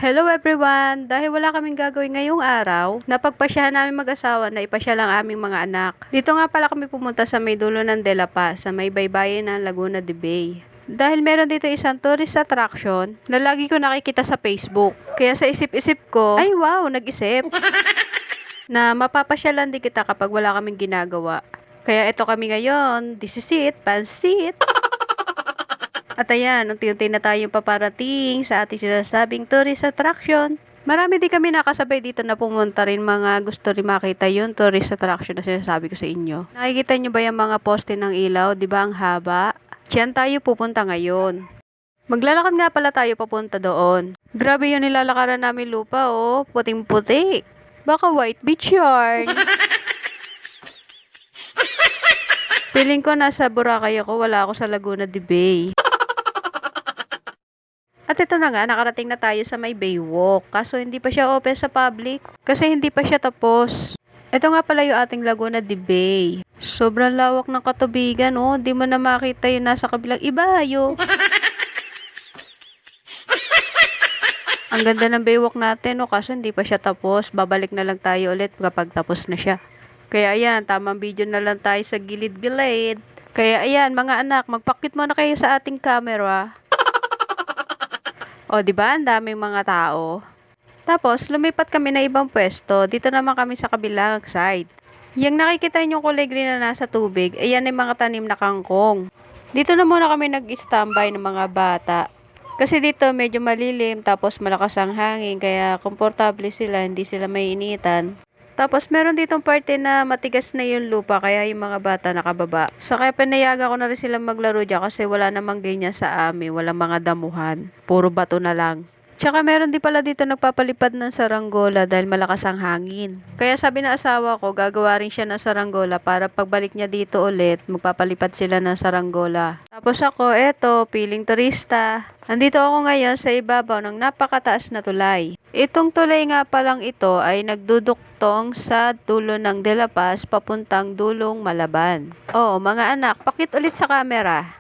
Hello everyone! Dahil wala kaming gagawin ngayong araw, napagpasyahan namin mag-asawa na ipasya lang aming mga anak. Dito nga pala kami pumunta sa may dulo ng De La Paz, sa may baybayin ng Laguna de Bay. Dahil meron dito isang tourist attraction na lagi ko nakikita sa Facebook. Kaya sa isip-isip ko, ay wow, nag-isip na mapapasyalan din kita kapag wala kaming ginagawa. Kaya ito kami ngayon, this is it, pansit! At ayan, unti-unti na tayong paparating sa ating sinasabing tourist attraction. Marami din kami nakasabay dito na pumunta rin, mga gusto rin makita yung tourist attraction na sinasabi ko sa inyo. Nakikita nyo ba yung mga poste ng ilaw? Di ba ang haba? Diyan tayo pupunta ngayon. Maglalakad nga pala tayo papunta doon. Grabe yung nilalakaran namin lupa, oh. Puting-puti. Baka white beach yarn. Feeling ko nasa Boracay ako, wala ako sa Laguna de Bay. At ito na nga, nakarating na tayo sa may Baywalk. Kaso hindi pa siya open sa public. Kasi hindi pa siya tapos. Ito nga pala yung ating Laguna de Bay. Sobrang lawak ng katubigan, oh. Di mo na makita yung nasa kabilang ibayo. Ang ganda ng Baywalk natin, oh. Kaso hindi pa siya tapos. Babalik na lang tayo ulit kapag tapos na siya. Kaya ayan, tamang video na lang tayo sa gilid-gilid. Kaya ayan, mga anak, magpakit muna kayo sa ating camera. O, di ba? Ang daming mga tao. Tapos, lumipat kami na ibang pwesto. Dito naman kami sa kabilang side. Yung nakikita nyo kulay green na nasa tubig, ayan ay mga tanim na kangkong. Dito na muna kami nag-standby ng mga bata. Kasi dito medyo malilim, tapos malakas ang hangin, kaya komportable sila, hindi sila maiinitan. Tapos meron ditong parte na matigas na yung lupa, kaya yung mga bata nakababa. So kaya pinayaga ko na rin silang maglaro dyan kasi wala namang ganyan sa amin, walang mga damuhan. Puro bato na lang. Tsaka meron din pala dito nagpapalipad ng saranggola dahil malakas ang hangin. Kaya sabi ng asawa ko, gagawa rin siya ng saranggola para pagbalik niya dito ulit, magpapalipad sila ng saranggola. Tapos ako, eto, piling turista. Nandito ako ngayon sa ibabaw ng napakataas na tulay. Itong tulay nga palang ito ay nagduduktong sa dulo ng De La Paz papuntang dulong Malaban. Oo, mga anak, pakit ulit sa camera.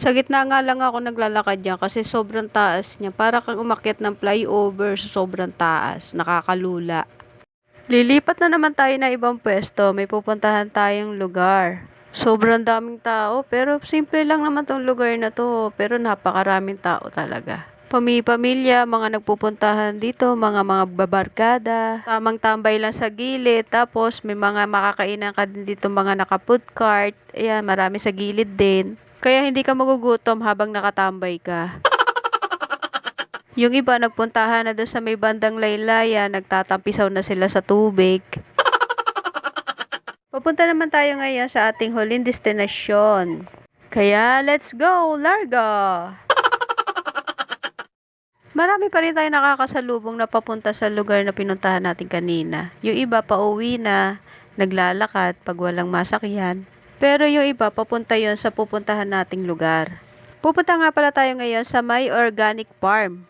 Sa gitna nga lang ako naglalakad dyan kasi sobrang taas niya. Para kang umakyat ng flyover sa sobrang taas. Nakakalula. Lilipat na naman tayo na ibang pwesto. May pupuntahan tayong lugar. Sobrang daming tao pero simple lang naman tong lugar na to. Pero napakaraming tao talaga. Pamilya, mga nagpupuntahan dito, mga babarkada. Tamang tambay lang sa gilid. Tapos may mga makakainan ka din dito, mga naka-food cart. Ayan, marami sa gilid din. Kaya hindi ka magugutom habang nakatambay ka. Yung iba nagpuntahan na doon sa may bandang Laylaya, nagtatampisaw na sila sa tubig. Papunta naman tayo ngayon sa ating huling destinasyon. Kaya let's go, largo! Marami pa rin tayo nakakasalubong na papunta sa lugar na pinuntahan natin kanina. Yung iba pauwi na, naglalakad pag walang masakyan. Pero yung iba, papunta yon sa pupuntahan nating lugar. Pupunta nga pala tayo ngayon sa may organic farm.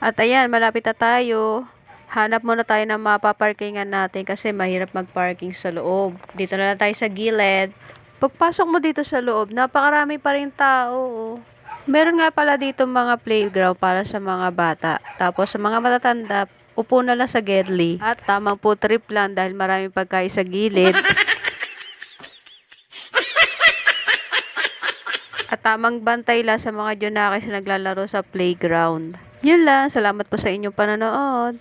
At ayan, malapit na tayo. Hanap muna tayo ng mapaparkingan natin kasi mahirap magparking sa loob. Dito na lang tayo sa gilid. Pagpasok mo dito sa loob, napakarami pa rin tao. Meron nga pala dito mga playground para sa mga bata. Tapos sa mga matatanda, upo na lang sa gedli. At tamang po trip lang dahil maraming pagkain sa gilid. At tamang bantay lang sa mga Junakis na naglalaro sa playground. Yun lang, salamat po sa inyong panonood.